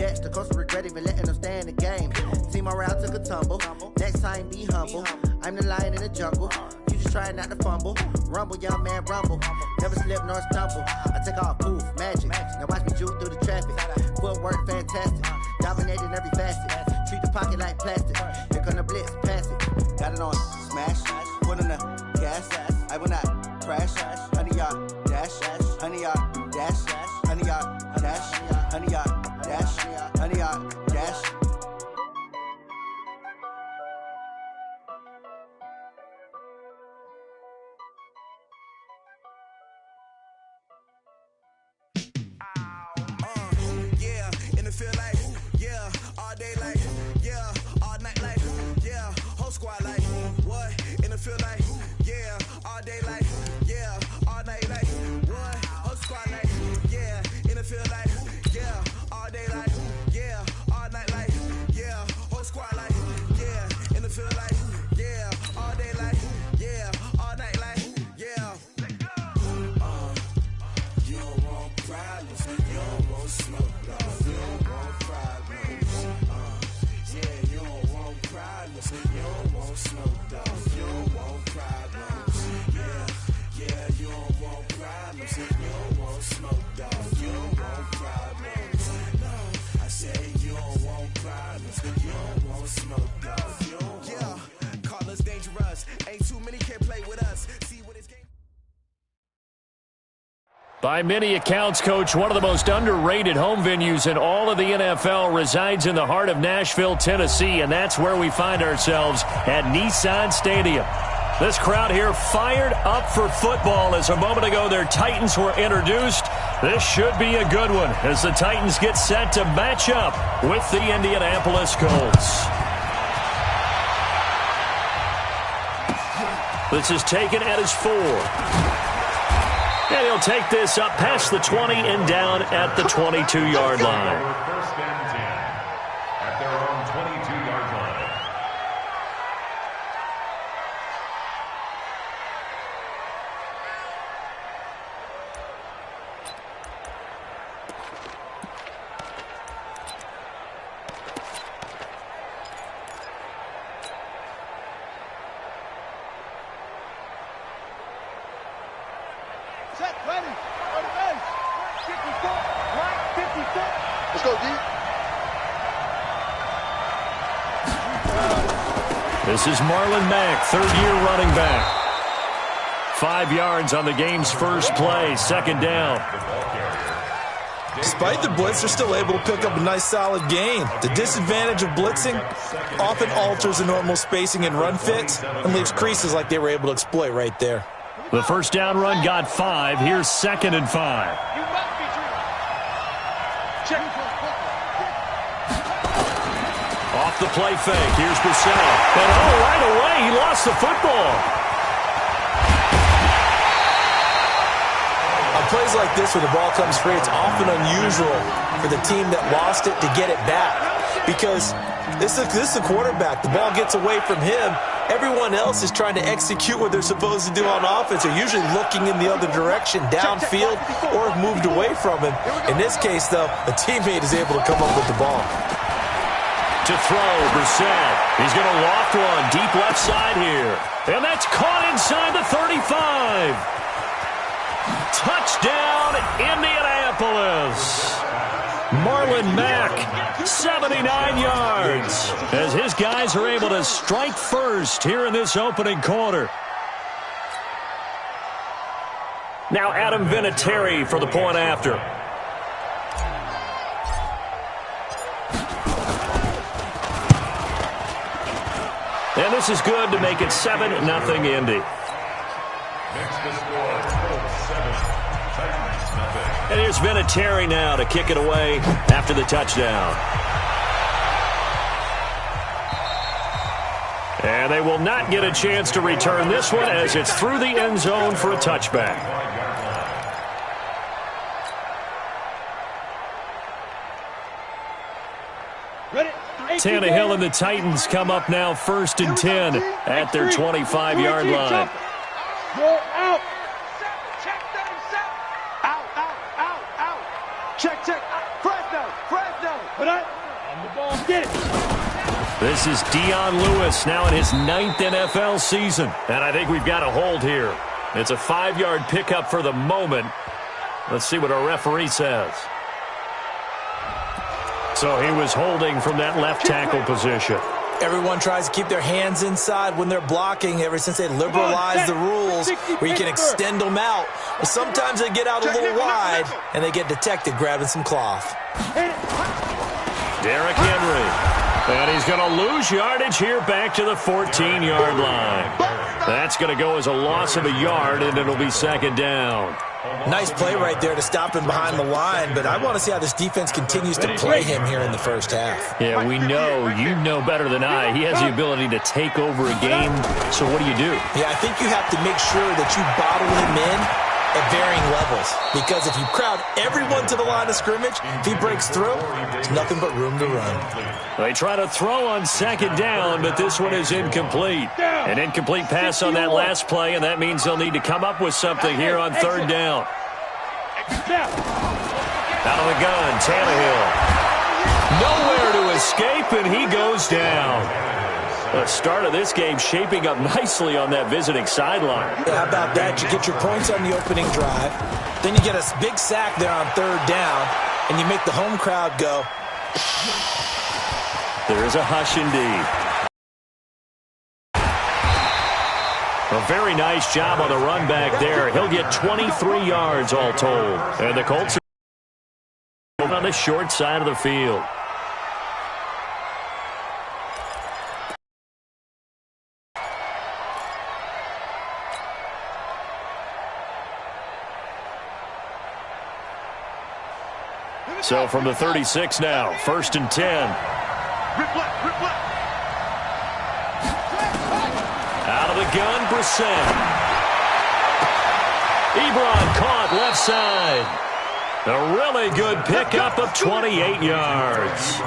The coach regret even letting them stay in the game. Team morale took a tumble. Next time, be humble. I'm the lion in the jungle. You just trying not to fumble. Rumble, young man, rumble. Never slip nor stumble. I take off, poof, magic. Now watch me juke through the traffic. Footwork, fantastic. Dominating every facet. Treat the pocket like plastic. Here come the blitz, pass it. Got it on smash. Put on the gas. I will not crash. 100-yard dash. 100-yard dash. 100-yard dash. 100-yard dash. 100-yard dash. Feel like, yeah, all day like, yeah, all night like, yeah, whole squad like, what, in the field like, yeah, all day like, yeah, all night like, what, whole squad like, yeah, in the field like, yeah, all day like, yeah, all night like, yeah, whole squad like, yeah, in the field like, yeah, all day like, yeah, all night like, yeah. You don't want problems, you don't want smoke, dog. You don't want problems. Yeah, you don't want problems. You don't want smoke, dog. You don't want problems. Yeah, you don't want problems. You don't want smoke, dog. You don't want problems. No, I say you don't want problems. You don't want smoke, dog. You don't want. Yeah, call us dangerous. Ain't too many can play with us. See what it's game. By many accounts, Coach, one of the most underrated home venues in all of the NFL resides in the heart of Nashville, Tennessee, and that's where we find ourselves at Nissan Stadium. This crowd here fired up for football as a moment ago their Titans were introduced. This should be a good one as the Titans get set to match up with the Indianapolis Colts. This is taken at his 4. And he'll take this up past the 20 and down at the 22-yard line. First and 10 at their own 22-yard line. Set, ready, on the base, 54, right, 54. Let's go, D. This is Marlon Mack, third-year running back. 5 yards on the game's first play, second down. Despite the blitz, they're still able to pick up a nice, solid gain. The disadvantage of blitzing often alters the normal spacing and run fits and leaves creases like they were able to exploit right there. The first down run got 5. Here's 2nd and 5. Off the play fake. Here's Brissett. And right away, he lost the football. On plays like this where the ball comes free, it's often unusual for the team that lost it to get it back. Because this is the quarterback. The ball gets away from him. Everyone else is trying to execute what they're supposed to do on offense. They're usually looking in the other direction, downfield, or have moved away from him. In this case, though, a teammate is able to come up with the ball. To throw, Brissett. He's going to loft one deep left side here. And that's caught inside the 35. Touchdown, Indianapolis. Marlon Mack, 79 yards, as his guys are able to strike first here in this opening quarter. Now Adam Vinatieri for the point after. And this is good to make it 7-0 Indy. Next to score, Colts 7, Titans nothing. And here's Vinatieri now to kick it away after the touchdown. And they will not get a chance to return this one as it's through the end zone for a touchback. Tannehill and the Titans come up now 1st and 10 at their 25-yard line. Out. Check them, out. Out. Check. Fresno. Put it on the ball. Get it. This is Dion Lewis now in his 9th NFL season. And I think we've got a hold here. It's a 5-yard pickup for the moment. Let's see what our referee says. So he was holding from that left tackle position. Everyone tries to keep their hands inside when they're blocking ever since they liberalized the rules where you can extend them out. But sometimes they get out a little wide and they get detected grabbing some cloth. Derrick Henry. And he's going to lose yardage here back to the 14-yard line. That's going to go as a loss of a yard, and it'll be second down. Nice play right there to stop him behind the line, but I want to see how this defense continues to play him here in the first half. Yeah, we know, you know better than I, he has the ability to take over a game, so what do you do? Yeah, I think you have to make sure that you bottle him in at varying levels, because if you crowd everyone to the line of scrimmage, if he breaks through, there's nothing but room to run. They try to throw on second down, but this one is incomplete. An incomplete pass on that last play, and that means they'll need to come up with something here on third down. Out of the gun, Tannehill. Nowhere to escape, and he goes down. The start of this game shaping up nicely on that visiting sideline. Yeah, how about that? You get your points on the opening drive, then you get a big sack there on third down, and you make the home crowd go. There is a hush indeed. A very nice job on the run back there. He'll get 23 yards all told. And the Colts are on the short side of the field. So from the 36 now, 1st and 10. Out of the gun, Brissett. Ebron caught left side. A really good pickup of 28 yards.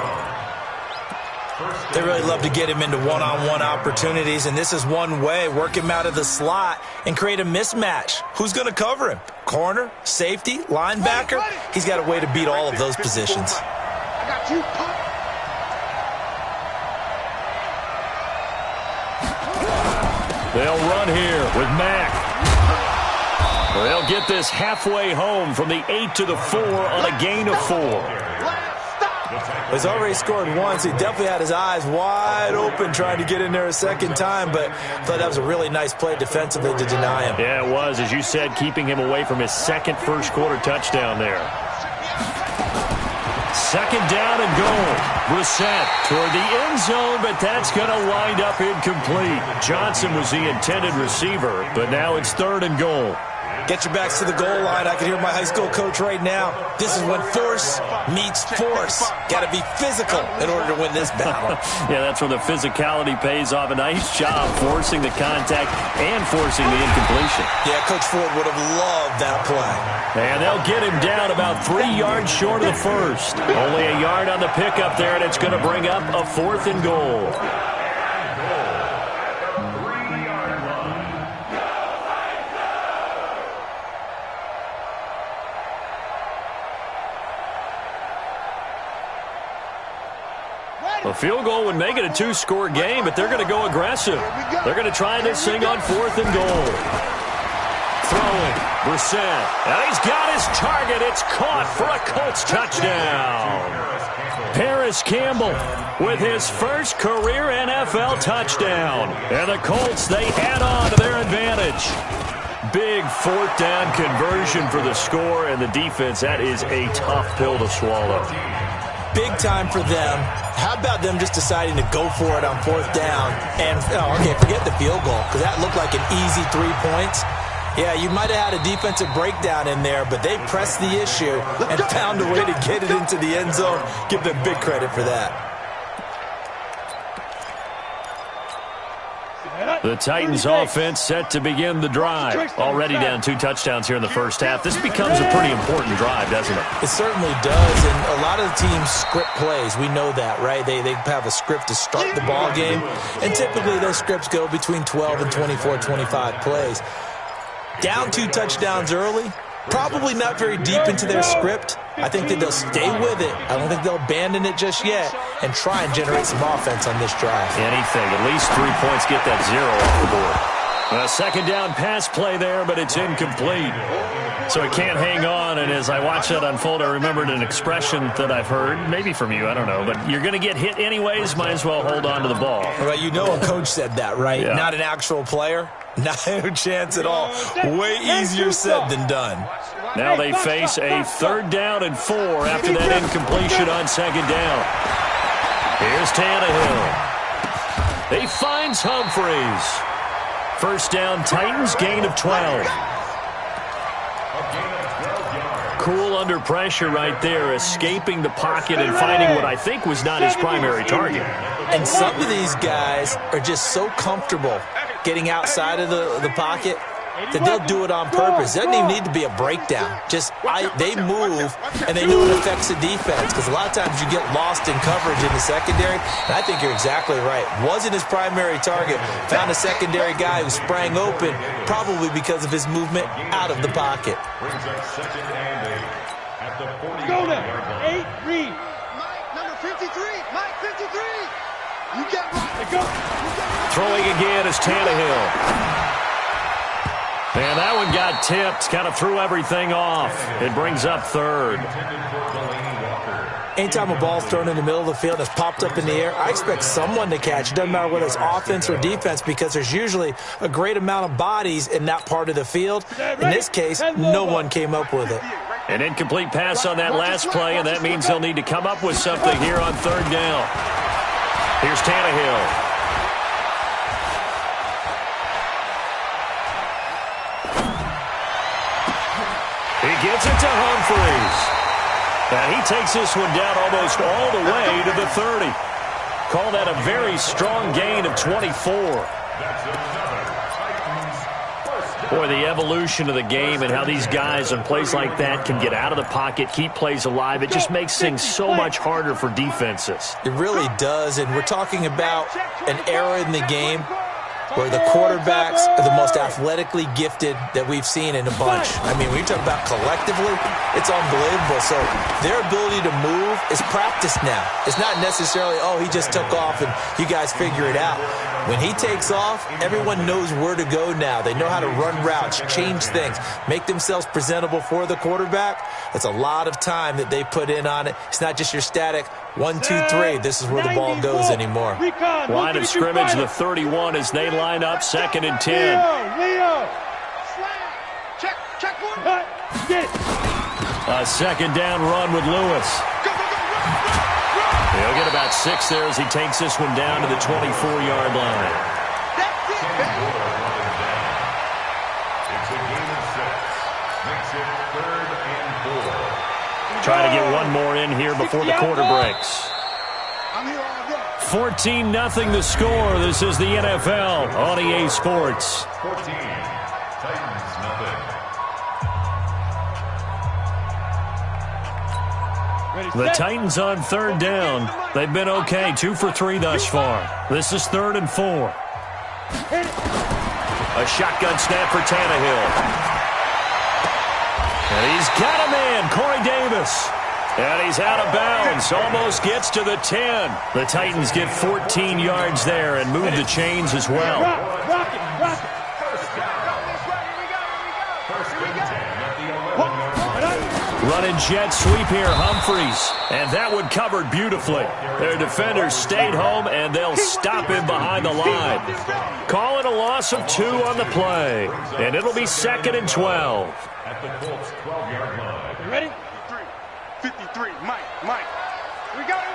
They really love to get him into one-on-one opportunities, and this is one way. Work him out of the slot and create a mismatch. Who's going to cover him? Corner, safety, linebacker? He's got a way to beat all of those positions. I got you. They'll run here with Mack. They'll get this halfway home from the 8 to the 4 on a gain of 4. He's already scored once. He definitely had his eyes wide open trying to get in there a second time, but I thought that was a really nice play defensively to deny him. Yeah, it was, as you said, keeping him away from his second first-quarter touchdown there. Second down and goal. Brissett toward the end zone, but that's going to wind up incomplete. Johnson was the intended receiver, but now it's 3rd and goal. Get your backs to the goal line. I can hear my high school coach right now. This is when force meets force. Got to be physical in order to win this battle. Yeah, that's where the physicality pays off. A nice job forcing the contact and forcing the incompletion. Yeah, Coach Ford would have loved that play. And they'll get him down about 3 yards short of the first. Only a yard on the pickup there, and it's going to bring up a 4th and goal. A field goal would make it a 2-score game, but they're going to go aggressive. They're going to try this thing on 4th and goal. Throwing, Brissett. And he's got his target. It's caught for a Colts touchdown. Paris Campbell with his first career NFL touchdown. And the Colts, they add on to their advantage. Big 4th down conversion for the score, and the defense, that is a tough pill to swallow. Big time for them. How about them just deciding to go for it on 4th down? And, okay, forget the field goal, because that looked like an easy 3 points. Yeah, you might have had a defensive breakdown in there, but they pressed the issue and found a way to get it into the end zone. Give them big credit for that. The Titans offense set to begin the drive. Already down 2 touchdowns here in the first half. This becomes a pretty important drive, doesn't it? It certainly does, and a lot of the teams script plays. We know that, right? They have a script to start the ball game, and typically those scripts go between 12 and 24, 25 plays. Down 2 touchdowns early, Probably not very deep into their script. I think that they'll stay with it. I don't think they'll abandon it just yet and try and generate some offense on this drive. Anything. At least 3 points, get that 0 off the board. A second down pass play there, but it's incomplete. So he can't hang on, and as I watch that unfold, I remembered an expression that I've heard, maybe from you, I don't know, but you're going to get hit anyways, might as well hold on to the ball. Well, you know a coach said that, right? Yeah. Not an actual player. No chance at all. Way easier said than done. Now they face a 3rd down and 4 after that incompletion on 2nd down. Here's Tannehill. He finds Humphries. 1st down, Titans, gain of 12. Cool under pressure right there, escaping the pocket and finding what I think was not his primary target. And some of these guys are just so comfortable getting outside of the pocket that they'll do it on purpose. It doesn't even need to be a breakdown. They move, and they know it affects the defense, because a lot of times you get lost in coverage in the secondary, and I think you're exactly right. Wasn't his primary target. Found a secondary guy who sprang open, probably because of his movement out of the pocket. Go there. 8, read. Mike, number 53. Mike, 53. You get right. Go. Throwing again is Tannehill. And that one got tipped, kind of threw everything off. It brings up 3rd. Anytime a ball's thrown in the middle of the field and it's popped up in the air, I expect someone to catch. It doesn't matter whether it's offense or defense, because there's usually a great amount of bodies in that part of the field. In this case, no one came up with it. An incomplete pass on that last play, and that means they'll need to come up with something here on 3rd down. Here's Tannehill. He gets it to Humphries. And he takes this one down almost all the way to the 30. Call that a very strong gain of 24. Boy, the evolution of the game and how these guys on plays like that can get out of the pocket, keep plays alive, it just makes things so much harder for defenses. It really does, and we're talking about an era in the game where the quarterbacks are the most athletically gifted that we've seen in a bunch. I mean, when you talk about collectively, it's unbelievable. So their ability to move is practiced now. It's not necessarily, oh, he just took off and you guys figure it out. When he takes off, everyone knows where to go now. They know how to run routes, change things, make themselves presentable for the quarterback. That's a lot of time that they put in on it. It's not just your static 1, 2, 3. This is where the ball goes anymore. Line of scrimmage, the 31, as they line up 2nd and 10. Leo. Check one. Get it. A 2nd down run with Lewis. He'll get about 6 there as he takes this one down to the 24-yard line. That's it. It's a gain of 6. Makes it 3rd and 4. Trying to get one more in here before the quarter breaks. 14-0 the score. This is the NFL on EA Sports. 14. Titans, nothing. The Titans on 3rd down. They've been okay. 2 for 3 thus far. This is 3rd and 4. A shotgun snap for Tannehill. And he's got a man, Corey Davis. And he's out of bounds. Almost gets to the 10. The Titans get 14 yards there and move the chains as well. Rock it. Running jet sweep here, Humphries. And that one covered beautifully. Their defenders stayed home, and they'll stop him behind the line. Call it a loss of 2 on the play. And it'll be 2nd and 12. At the Colts 12-yard line. You ready? 53. Mike. We got it.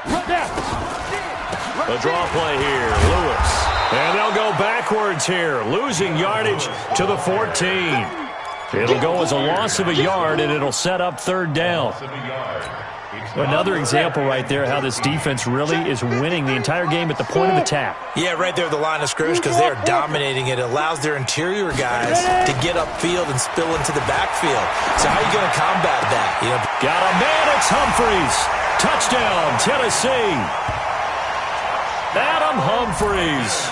Run down. A draw play here, Lewis. And they'll go backwards here, losing yardage to the 14. It'll go as a loss of a yard, and it'll set up 3rd down. Another example right there how this defense really is winning the entire game at the point of attack. Yeah, right there at the line of scrimmage, because they are dominating it. It allows their interior guys to get upfield and spill into the backfield. So how are you going to combat that? Got a man, it's Humphries. Touchdown, Tennessee. Adam Humphries.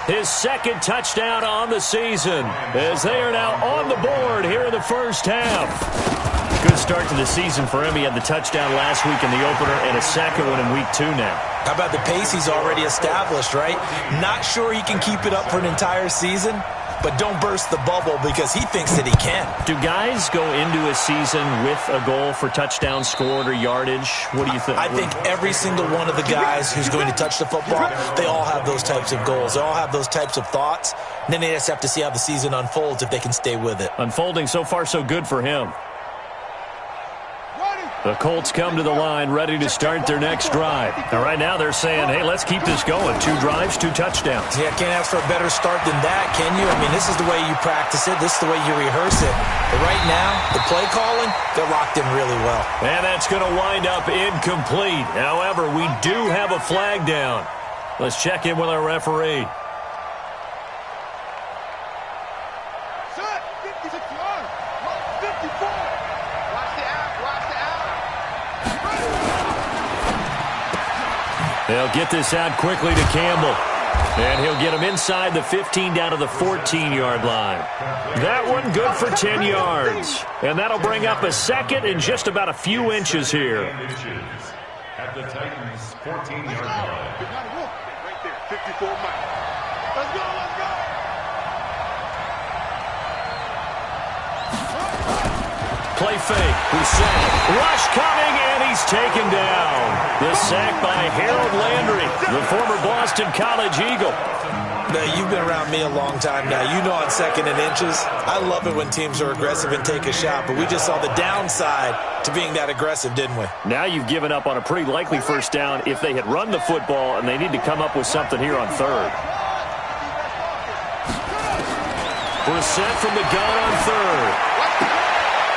His second touchdown on the season, as they are now on the board here in the first half. Good start to the season for him. He had the touchdown last week in the opener and a second one in week 2 now. How about the pace he's already established, right? Not sure he can keep it up for an entire season, but don't burst the bubble because he thinks that he can. Do guys go into a season with a goal for touchdown scored or yardage? What do you think? I think every single one of the guys who's going to touch the football, they all have those types of goals. They all have those types of thoughts. And then they just have to see how the season unfolds if they can stay with it. Unfolding so far so good for him. The Colts come to the line ready to start their next drive. And right now they're saying, hey, let's keep this going. 2 drives, 2 touchdowns. Yeah, can't ask for a better start than that, can you? I mean, this is the way you practice it. This is the way you rehearse it. But right now, the play calling, they're locked in really well. And that's going to wind up incomplete. However, we do have a flag down. Let's check in with our referee. Set, 56 yards, 54. They'll get this out quickly to Campbell. And he'll get him inside the 15 down to the 14-yard line. That one good for 10 yards. And that'll bring up a second in just about a few inches here. At the Titans' 14-yard line. Right there, 54 miles. Let's go, let's go. Play fake. Brissett. Rush coming, and he's taken down. The sack by Harold Landry, the former Boston College Eagle. Now, you've been around me a long time now. You know on 2nd and inches, I love it when teams are aggressive and take a shot, but we just saw the downside to being that aggressive, didn't we? Now you've given up on a pretty likely first down if they had run the football, and they need to come up with something here on 3rd. Brissett from the gun on 3rd.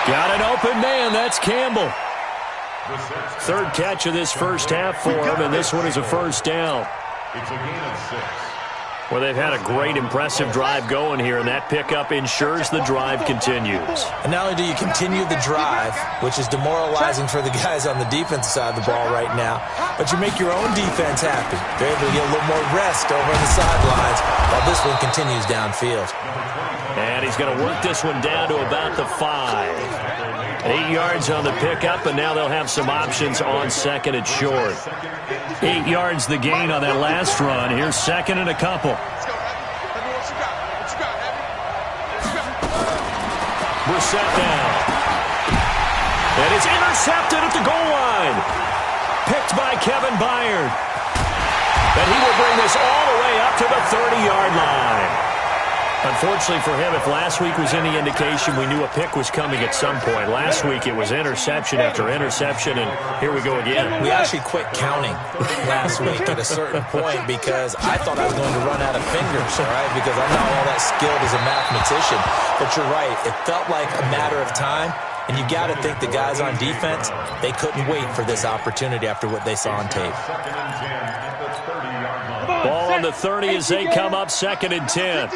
Got an open man. That's Campbell. 3rd catch of this first half for him, and this one is a first down. It's a gain of 6. Well, they've had a great, impressive drive going here, and that pickup ensures the drive continues. And not only do you continue the drive, which is demoralizing for the guys on the defensive side of the ball right now, but you make your own defense happy. They're able to get a little more rest over on the sidelines while this one continues downfield. And he's going to work this one down to about the 5. 8 yards on the pickup, and now they'll have some options on 2nd and short. 8 yards the gain on that last run. Here's 2nd and a couple. Brissett down. And it's intercepted at the goal line. Picked by Kevin Byard. And he will bring this all the way up to the 30-yard line. Unfortunately for him, if last week was any indication, we knew a pick was coming at some point. Last week it was interception after interception, and here we go again. We actually quit counting last week at a certain point because I thought I was going to run out of fingers, all right, because I'm not all that skilled as a mathematician. But you're right. It felt like a matter of time, and you got to think the guys on defense, they couldn't wait for this opportunity after what they saw on tape. Ball on the 30 as they come up 2nd and 10.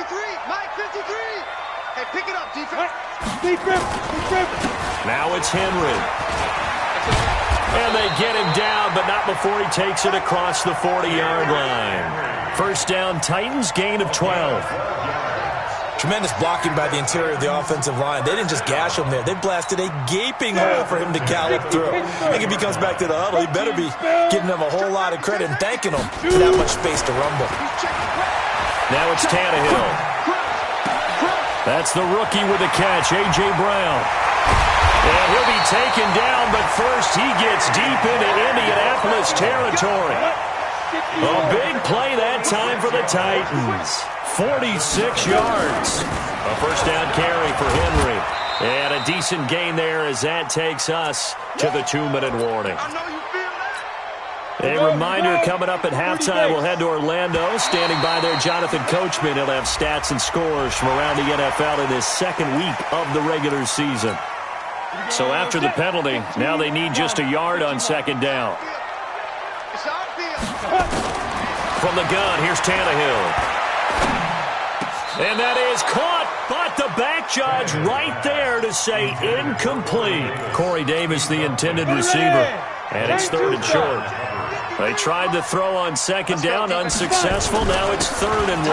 Hey, pick it up, defense. Now it's Henry. And they get him down, but not before he takes it across the 40-yard line. First down, Titans, gain of 12. Tremendous blocking by the interior of the offensive line. They didn't just gash him there. They blasted a gaping hole for him to gallop through. I think if he comes back to the huddle, he better be giving them a whole lot of credit and thanking them for that much space to rumble. Now it's Tannehill. That's the rookie with the catch, A.J. Brown. And he'll be taken down, but first he gets deep into Indianapolis territory. A big play that time for the Titans. 46 yards. A first down carry for Henry. And a decent gain there as that takes us to the 2-minute warning. A reminder coming up at halftime, we'll head to Orlando. Standing by there, Jonathan Coachman. He'll have stats and scores from around the NFL in this 2nd week of the regular season. So after the penalty, now they need just a yard on 2nd down. From the gun, here's Tannehill. And that is caught, but the back judge right there to say incomplete. Corey Davis, the intended receiver. And it's 3rd and short. They tried to throw on second down, unsuccessful. Now it's 3rd and 1.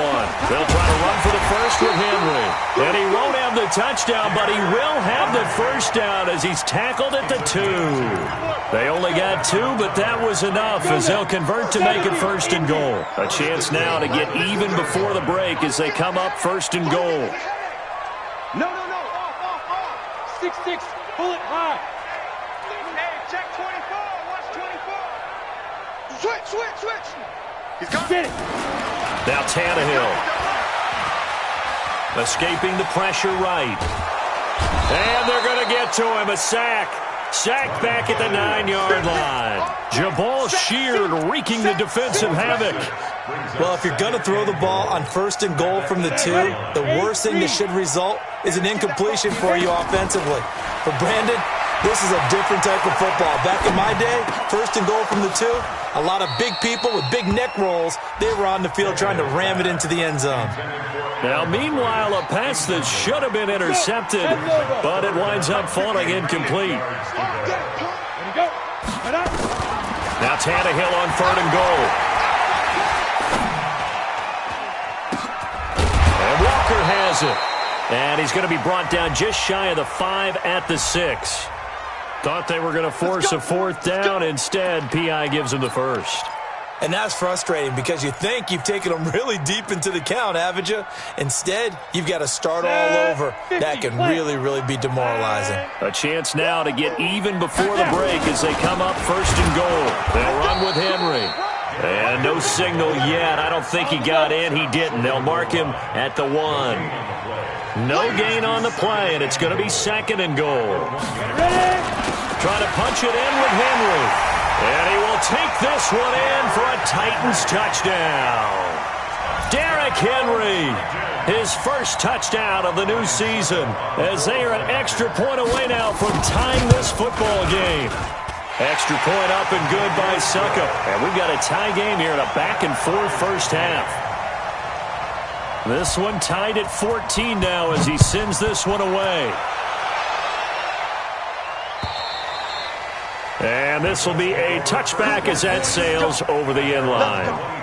They'll try to run for the first with Henry. And he won't have the touchdown, but he will have the first down as he's tackled at the 2. They only got 2, but that was enough as they'll convert to make it 1st and goal. A chance now to get even before the break as they come up 1st and goal. No. Off. 6-6. Pull it high. Hey, check 24. Watch 24. Switch. He's got it. Now Tannehill. Escaping the pressure right. And they're going to get to him. A sack. Sacked back at the 9-yard line. Jabal Sheard wreaking the defensive havoc. Well, if you're going to throw the ball on 1st and goal from the 2, the worst thing that should result is an incompletion for you offensively. For Brandon, this is a different type of football. Back in my day, 1st and goal from the 2, a lot of big people with big neck rolls, they were on the field trying to ram it into the end zone. Now, meanwhile, a pass that should have been intercepted, but it winds up falling incomplete. Now Tannehill on 3rd and goal. And Walker has it. And he's going to be brought down just shy of the 5 at the 6. Thought they were going to force a 4th down. Instead, P.I. gives him the 1st. And that's frustrating because you think you've taken them really deep into the count, haven't you? Instead, you've got to start all over. That can really be demoralizing. A chance now to get even before the break as they come up 1st and goal. They'll run with Henry. And no signal yet. I don't think he got in. He didn't. They'll mark him at the 1. No gain on the play, and it's going to be 2nd and goal. Trying to punch it in with Henry. And he will take this one in for a Titans touchdown. Derrick Henry, his first touchdown of the new season, as they are an extra point away now from tying this football game. Extra point up and good by Suckup. And we've got a tie game here in a back-and-forth first half. This one tied at 14 now as he sends this one away. And this will be a touchback as that sails over the end line.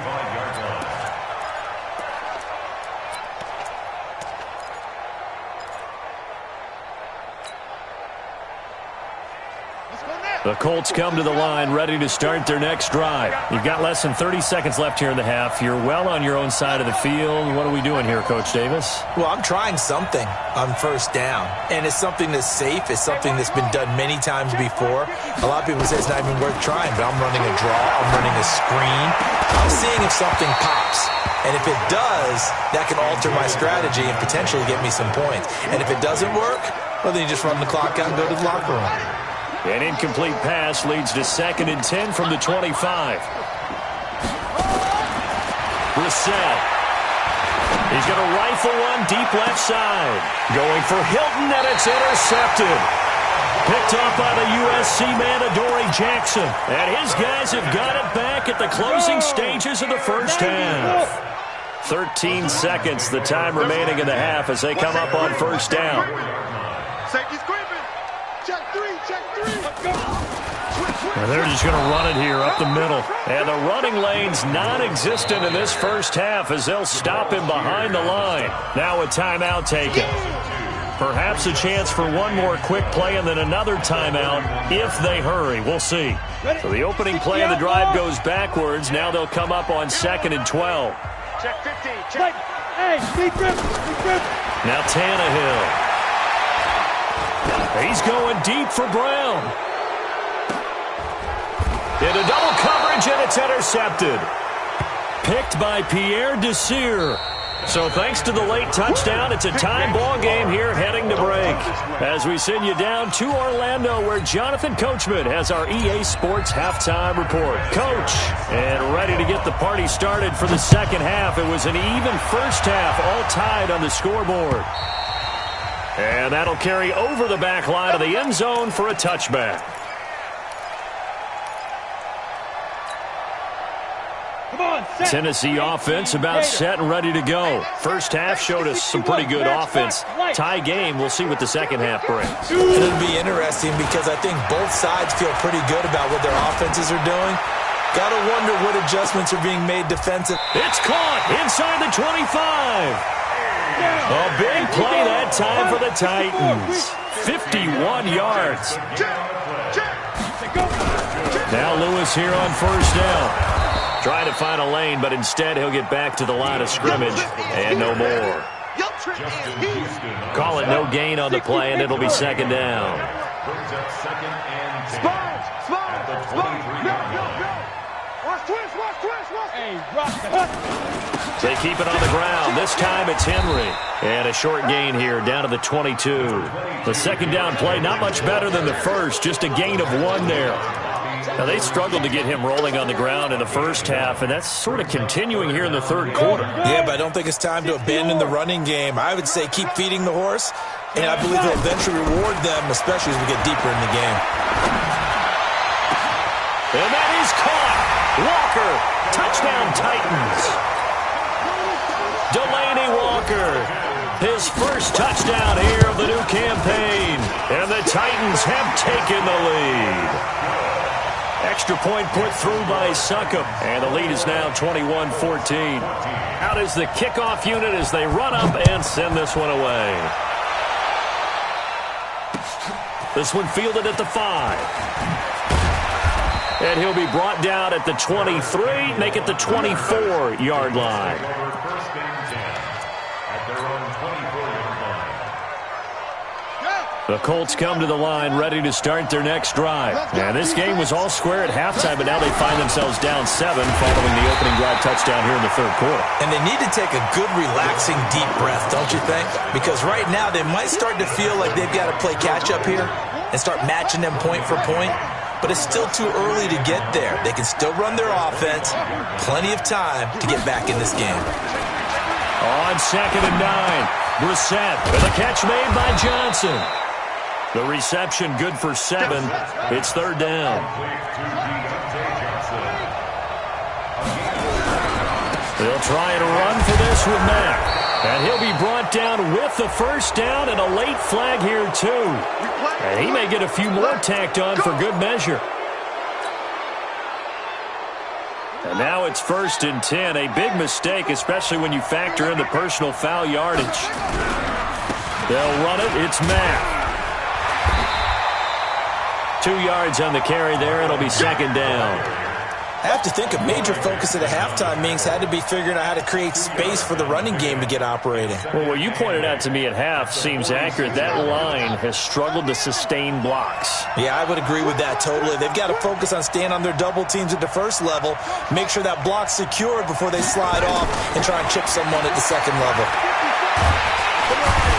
The Colts come to the line ready to start their next drive. You've got less than 30 seconds left here in the half. You're well on your own side of the field. What are we doing here, Coach Davis? Well, I'm trying something on 1st down, and it's something that's safe. It's something that's been done many times before. A lot of people say it's not even worth trying, but I'm running a draw. I'm running a screen. I'm seeing if something pops. And if it does, that can alter my strategy and potentially get me some points. And if it doesn't work, well, then you just run the clock out and go to the locker room. An incomplete pass leads to 2nd and 10 from the 25. Brissett. He's going to rifle one deep left side. Going for Hilton, and it's intercepted. Picked off by the USC man, Adoree Jackson. And his guys have got it back at the closing stages of the first half. 13 seconds, the time remaining in the half as they come up on 1st down. Safety's creeping. Check 3. Let's go. And they're just going to run it here up the middle. And the running lane's non-existent in this first half as they'll stop him behind the line. Now a timeout taken. Perhaps a chance for one more quick play and then another timeout if they hurry. We'll see. So the opening play of the drive goes backwards. Now they'll come up on 2nd and 12. Check 15. Check. Hey, speed grip. Now Tannehill. He's going deep for Brown. Into double coverage, and it's intercepted. Picked by Pierre Desir. So thanks to the late touchdown, it's a tie ball game here heading to break. As we send you down to Orlando, where Jonathan Coachman has our EA Sports halftime report. Coach, and ready to get the party started for the second half. It was an even first half, all tied on the scoreboard. And that'll carry over the back line of the end zone for a touchback. Tennessee offense about set and ready to go. First half showed us some pretty good offense. Tie game, we'll see what the second half brings. It'll be interesting because I think both sides feel pretty good about what their offenses are doing. Gotta wonder what adjustments are being made defensive. It's caught inside the 25. A big play that time for the Titans. 51 yards. Now Lewis here on first down. Trying to find a lane, but instead he'll get back to the line of scrimmage and no more. Call it no gain on the play, and it'll be second down. They keep it on the ground. This time it's Henry. And a short gain here down to the 22. The second down play, not much better than the first, just a gain of 1 there. Now, they struggled to get him rolling on the ground in the first half, and that's sort of continuing here in the third quarter. Yeah, but I don't think it's time to abandon the running game. I would say keep feeding the horse, and I believe he'll eventually reward them, especially as we get deeper in the game. And that is caught. Walker, touchdown Titans. Delaney Walker, his first touchdown here of the new campaign. And the Titans have taken the lead. Extra point put through by Succop. And the lead is now 21-14. Out is the kickoff unit as they run up and send this one away. This one fielded at the 5. And he'll be brought down at the 23, make it the 24-yard line. The Colts come to the line ready to start their next drive. And this game was all square at halftime, but now they find themselves down 7 following the opening drive touchdown here in the third quarter. And they need to take a good, relaxing, deep breath, don't you think? Because right now they might start to feel like they've got to play catch-up here and start matching them point for point. But it's still too early to get there. They can still run their offense. Plenty of time to get back in this game. On 2nd and 9, Brissett with a catch made by Johnson. The reception good for 7. It's third down. They'll try and run for this with Mack. And he'll be brought down with the first down and a late flag here too. And he may get a few more tacked on for good measure. And now it's 1st and 10. A big mistake, especially when you factor in the personal foul yardage. They'll run it. It's Mack. 2 yards on the carry there. It'll be second down. I have to think a major focus at a halftime means had to be figuring out how to create space for the running game to get operating. Well, what you pointed out to me at half seems accurate. That line has struggled to sustain blocks. Yeah, I would agree with that totally. They've got to focus on staying on their double teams at the first level, make sure that block's secured before they slide off and try and chip someone at the second level.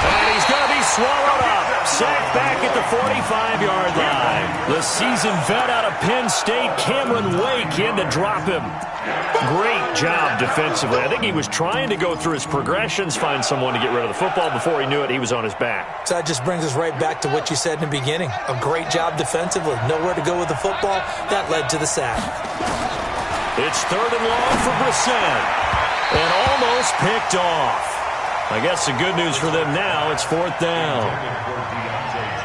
And he's going to be swallowed up. Sacked back at the 45-yard line. The seasoned vet out of Penn State, Cameron Wake, in to drop him. Great job defensively. I think he was trying to go through his progressions, find someone to get rid of the football. Before he knew it, he was on his back. So that just brings us right back to what you said in the beginning. A great job defensively. Nowhere to go with the football. That led to the sack. It's 3rd and long for Brissett. And almost picked off. I guess the good news for them now, it's 4th down.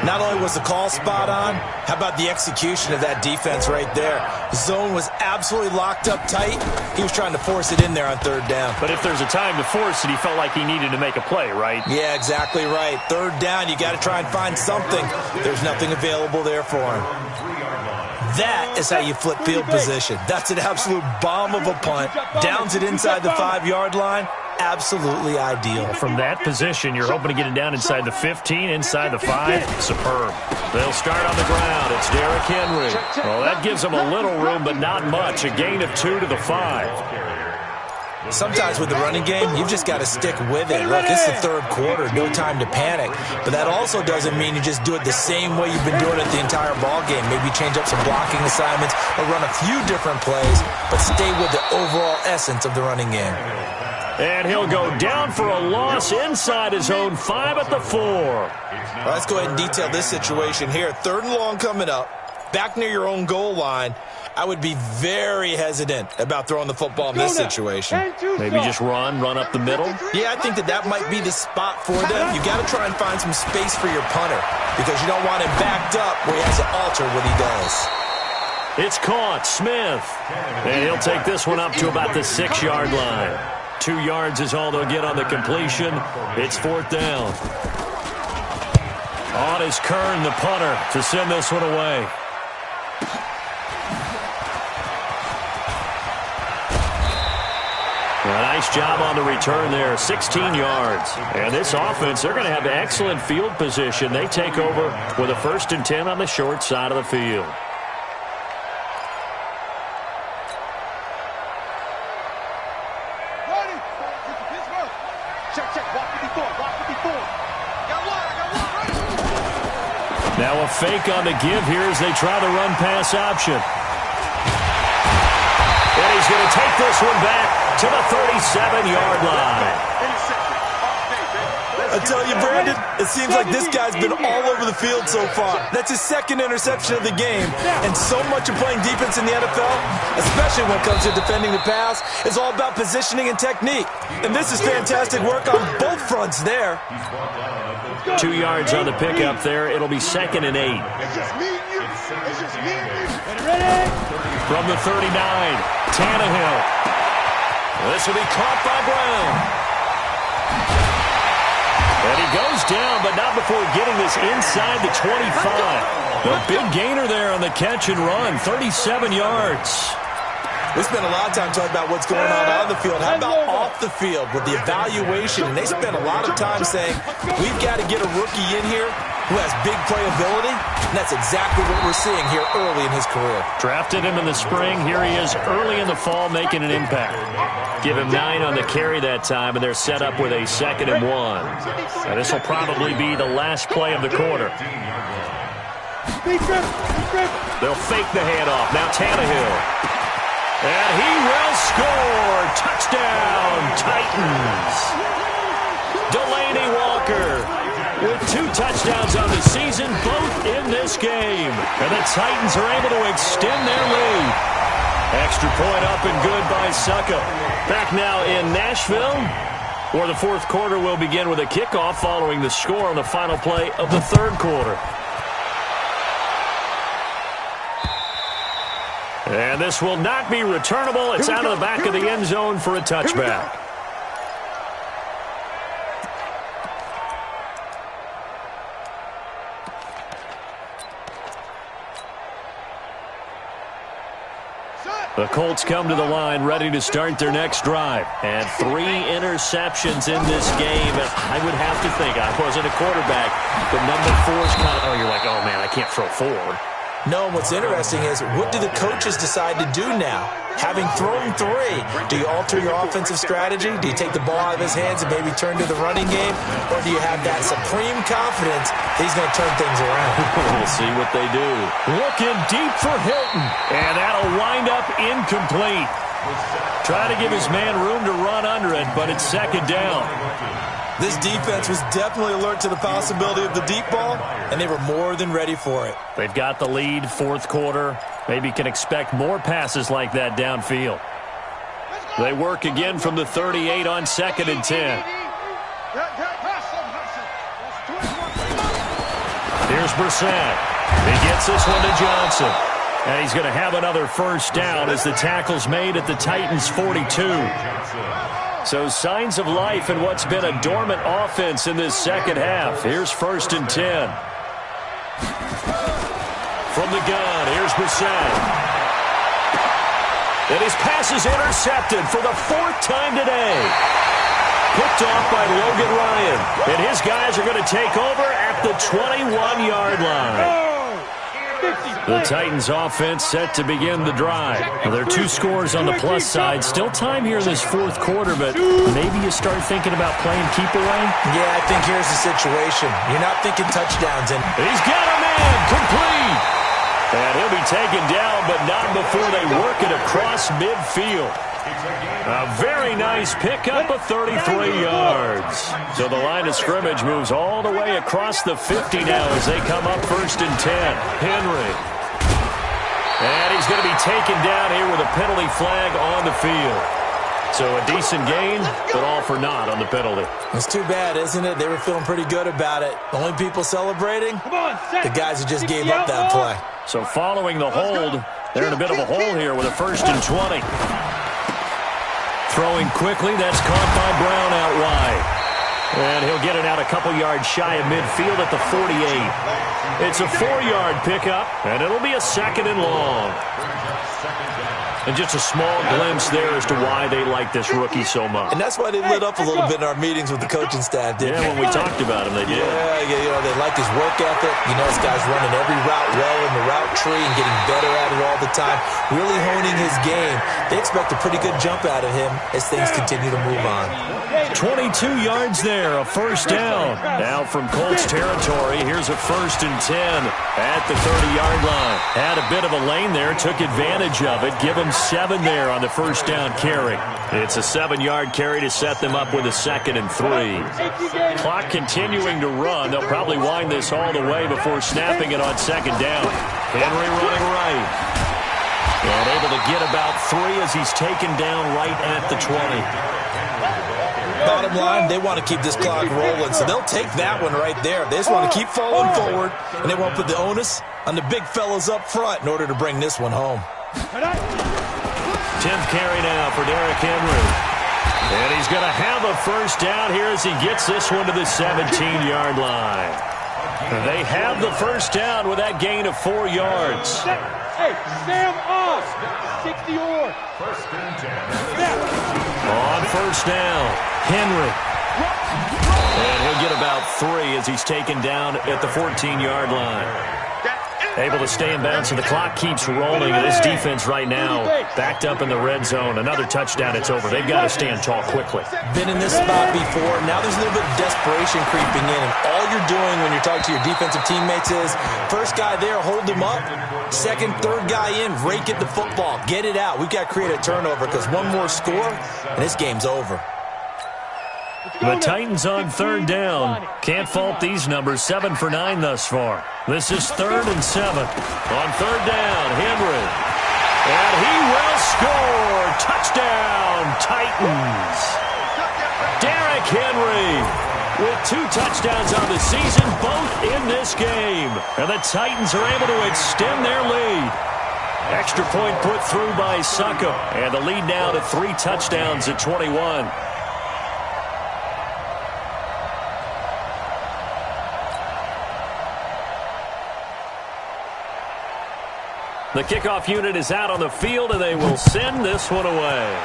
Not only was the call spot on, how about the execution of that defense right there? Zone was absolutely locked up tight. He was trying to force it in there on 3rd down. But if there's a time to force it, he felt like he needed to make a play, right? Yeah, exactly right. 3rd down, you got to try and find something. There's nothing available there for him. That is how you flip field position. That's an absolute bomb of a punt. Downs it inside the 5-yard line. Absolutely ideal. From that position, you're hoping to get it down inside the 15, inside the 5. Superb. They'll start on the ground. It's Derrick Henry. Well, that gives them a little room, but not much. A gain of 2 to the 5. Sometimes with the running game, you've just got to stick with it. Look, it's the 3rd quarter, no time to panic. But that also doesn't mean you just do it the same way you've been doing it the entire ball game. Maybe change up some blocking assignments or run a few different plays, but stay with the overall essence of the running game. And he'll go down for a loss inside his own 5 at the 4. Well, let's go ahead and detail this situation here. 3rd and long coming up, back near your own goal line. I would be very hesitant about throwing the football in this situation. Maybe just run up the middle? Yeah, I think that might be the spot for them. You got to try and find some space for your punter because you don't want him backed up where he has to alter what he does. It's caught. Smith. And he'll take this one up to about the 6-yard line. 2 yards is all they'll get on the completion. It's 4th down. On is Kern, the punter, to send this one away. A nice job on the return there, 16 yards. And this offense, they're going to have excellent field position. They take over with a 1st and 10 on the short side of the field. Now a fake on the give here as they try the run-pass option. And he's going to take this one back to the 37-yard line. I tell you, Brandon, it seems like this guy's been all over the field so far. That's his 2nd interception of the game. And so much of playing defense in the NFL, especially when it comes to defending the pass, is all about positioning and technique. And this is fantastic work on both fronts there. 2 yards on the pickup there. It'll be 2nd and 8. It's just me and you. It's just me and you. Ready? From the 39, Tannehill. This will be caught by Brown. And he goes down, but not before getting this inside the 25. A big gainer there on the catch and run, 37 yards. We spent a lot of time talking about what's going on the field. How about off the field with the evaluation? And they spent a lot of time saying, we've got to get a rookie in here who has big playability. And that's exactly what we're seeing here early in his career. Drafted him in the spring. Here he is early in the fall making an impact. Give him 9 on the carry that time, and they're set up with a 2nd and 1. And this will probably be the last play of the quarter. They'll fake the handoff. Now Tannehill. And he will score. Touchdown, Titans. Delaney Walker with 2 touchdowns on the season, both in this game. And the Titans are able to extend their lead. Extra point up and good by Succa. Back now in Nashville, where the 4th quarter will begin with a kickoff following the score on the final play of the 3rd quarter. And this will not be returnable. It's out of the back of the end zone for a touchback. The Colts come to the line ready to start their next drive. And 3 interceptions in this game. And I would have to think, I wasn't a quarterback, but number 4 is kind of, oh, you're like, oh, man, I can't throw 4. No, and what's interesting is, what do the coaches decide to do now? Having thrown 3, do you alter your offensive strategy? Do you take the ball out of his hands and maybe turn to the running game? Or do you have that supreme confidence that he's going to turn things around? We'll see what they do. Looking deep for Hilton. And that'll wind up incomplete. Trying to give his man room to run under it, but it's 2nd down. This defense was definitely alert to the possibility of the deep ball, and they were more than ready for it. They've got the lead, 4th quarter. Maybe can expect more passes like that downfield. They work again from the 38 on 2nd and 10. Here's Brissett. He gets this one to Johnson. And he's going to have another 1st down as the tackle's made at the Titans' 42. So signs of life in what's been a dormant offense in this 2nd half. Here's 1st and 10. From the gun, here's Brissett. And his pass is intercepted for the 4th time today. Picked off by Logan Ryan. And his guys are going to take over at the 21-yard line. The Titans offense set to begin the drive. Well, there are 2 scores on the plus side. Still time here in this 4th quarter, but maybe you start thinking about playing keep away? Yeah, I think here's the situation. You're not thinking touchdowns. And he's got a man complete. And he'll be taken down, but not before they work it across midfield. A very nice pickup of 33 yards. So the line of scrimmage moves all the way across the 50 now as they come up 1st and 10. Henry. And he's going to be taken down here with a penalty flag on the field. So a decent gain, but all for naught on the penalty. It's too bad, isn't it? They were feeling pretty good about it. The only people celebrating, the guys who just gave up that play. So following the hold, They're in a bit of a hole here with a 1st and 20. Throwing quickly, that's caught by Brown out wide. And he'll get it out a couple yards shy of midfield at the 48. It's a 4-yard pickup, and it'll be a 2nd and long. And just a small glimpse there as to why they like this rookie so much. And that's why they lit up a little bit in our meetings with the coaching staff, didn't they? When we talked about him, they did. Yeah, they like his work ethic. This guy's running every route well in the route tree and getting better at it all the time, really honing his game. They expect a pretty good jump out of him as things continue to move on. 22 yards there, a 1st down. Now from Colts territory, here's a 1st and 10 at the 30-yard line. Had a bit of a lane there, took advantage of it, give him 7 there on the 1st down carry. It's a 7-yard carry to set them up with a 2nd and 3. Clock continuing to run. They'll probably wind this all the way before snapping it on 2nd down. Henry running right. And able to get about 3 as he's taken down right at the 20. Bottom line, they want to keep this clock rolling, so they'll take that one right there. They just want to keep falling forward, and they won't put the onus on the big fellas up front in order to bring this one home. 10th carry now for Derrick Henry. And he's going to have a 1st down here as he gets this one to the 17-yard line. They have the 1st down with that gain of 4 yards. Hey, Sam off. 60 or. 1st and 10. On 1st down, Henry. And he'll get about 3 as he's taken down at the 14-yard line. Able to stay in bounds, so the clock keeps rolling. And this defense right now backed up in the red zone. Another touchdown, it's over. They've got to stand tall quickly. Been in this spot before. Now there's a little bit of desperation creeping in. And all you're doing when you're talking to your defensive teammates is, first guy there, hold him up. Second, third guy in, rake at the football. Get it out. We've got to create a turnover because one more score, and this game's over. The Titans on 3rd down. Can't fault these numbers. 7 for 9 thus far. This is 3rd and 7. On 3rd down, Henry. And he will score. Touchdown, Titans. Derrick Henry with 2 touchdowns on the season, both in this game. And the Titans are able to extend their lead. Extra point put through by Suckup. And the lead now to 3 touchdowns at 21. The kickoff unit is out on the field, and they will send this one away.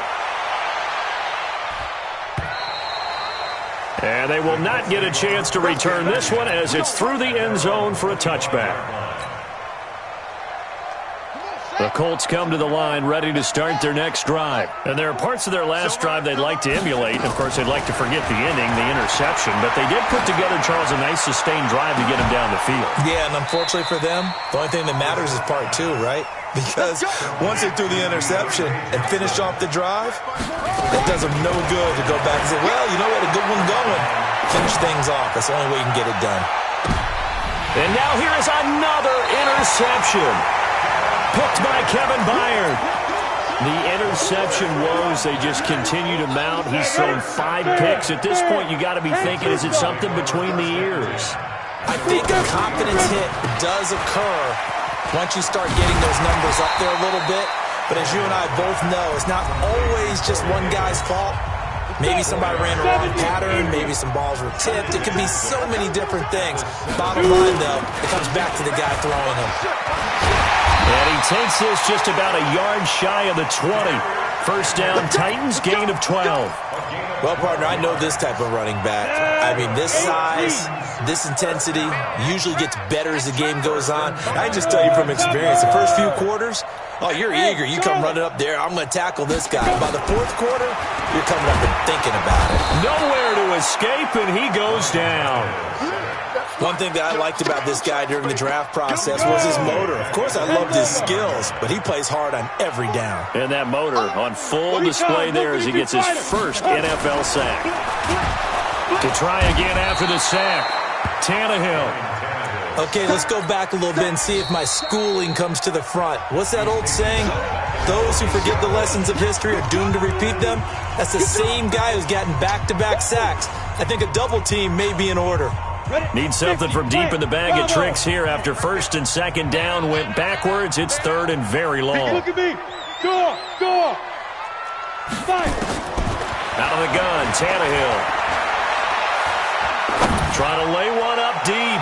And they will not get a chance to return this one as it's through the end zone for a touchback. The Colts come to the line ready to start their next drive. And there are parts of their last drive they'd like to emulate. Of course, they'd like to forget the inning, the interception. But they did put together, Charles, a nice sustained drive to get him down the field. Yeah, and unfortunately for them, the only thing that matters is part 2, right? Because once they threw the interception and finished off the drive, it does them no good to go back and say, well, you know what, a good one going. Finish things off. That's the only way you can get it done. And now here is another interception. Picked by Kevin Byard. The interception woes, they just continue to mount. He's thrown 5 picks. At this point, you got to be thinking, is it something between the ears? I think a confidence hit does occur once you start getting those numbers up there a little bit. But as you and I both know, it's not always just one guy's fault. Maybe somebody ran a wrong pattern. Maybe some balls were tipped. It could be so many different things. Bottom line, though, it comes back to the guy throwing them. And he takes this just about a yard shy of the 20. 1st down, Titans, gain of 12. Well, partner, I know this type of running back. I mean, this size, this intensity usually gets better as the game goes on. I can just tell you from experience, the first few quarters, oh, you're eager. You come running up there, I'm going to tackle this guy. By the 4th quarter, you're coming up and thinking about it. Nowhere to escape, and he goes down. One thing that I liked about this guy during the draft process was his motor. Of course, I loved his skills, but he plays hard on every down. And that motor on full display there as he gets his first NFL sack. To try again after the sack, Tannehill. Okay, let's go back a little bit and see if my schooling comes to the front. What's that old saying? Those who forget the lessons of history are doomed to repeat them. That's the same guy who's gotten back-to-back sacks. I think a double team may be in order. Need something from deep in the bag of tricks here after first and second down went backwards. It's third and very long. Look at me. Go. Fight. Out of the gun, Tannehill. Trying to lay one up deep.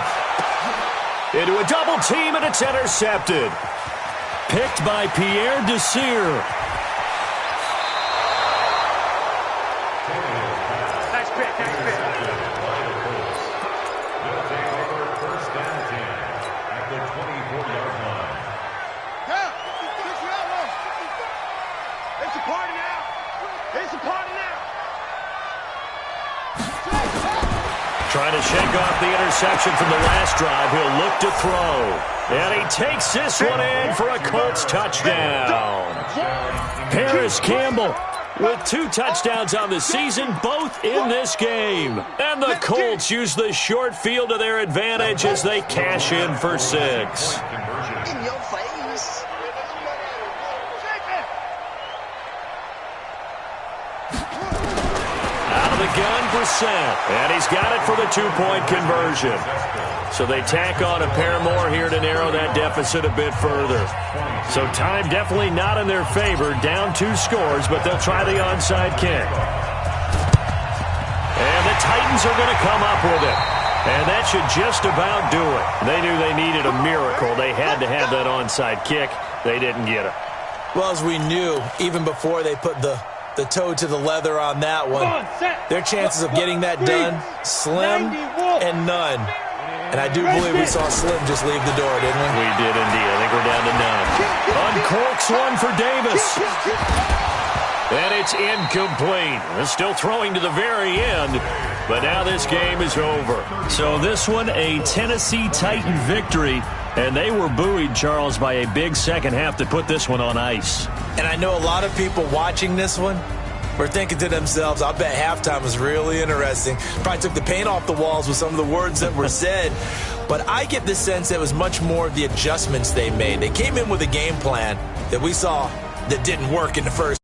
Into a double team, and it's intercepted. Picked by Pierre Desir. Nice pick. First down 10 at the 24-yard line. It's a party now. Trying to shake off the interception from the last drive. He'll look to throw. And he takes this one in for a Colts touchdown. Paris Campbell with 2 touchdowns on the season, both in this game. And the Colts use the short field to their advantage as they cash in for 6. In your face. Out of the gun, Brissett. And he's got it for the 2-point conversion. So they tack on a pair more here to narrow that deficit a bit further. So time definitely not in their favor. Down 2 scores, but they'll try the onside kick. And the Titans are going to come up with it. And that should just about do it. They knew they needed a miracle. They had to have that onside kick. They didn't get it. Well, as we knew, even before they put the toe to the leather on that one, their chances of getting that done, slim and none. And I do believe we saw Slim just leave the door, didn't we? We did indeed. I think we're down to none. Uncorks one for Davis. And it's incomplete. They're still throwing to the very end, but now this game is over. So this one, a Tennessee Titan victory, and they were buoyed, Charles, by a big second half that put this one on ice. And I know a lot of people watching this one were thinking to themselves, I bet halftime was really interesting. Probably took the paint off the walls with some of the words that were said. But I get the sense that it was much more of the adjustments they made. They came in with a game plan that we saw that didn't work in the first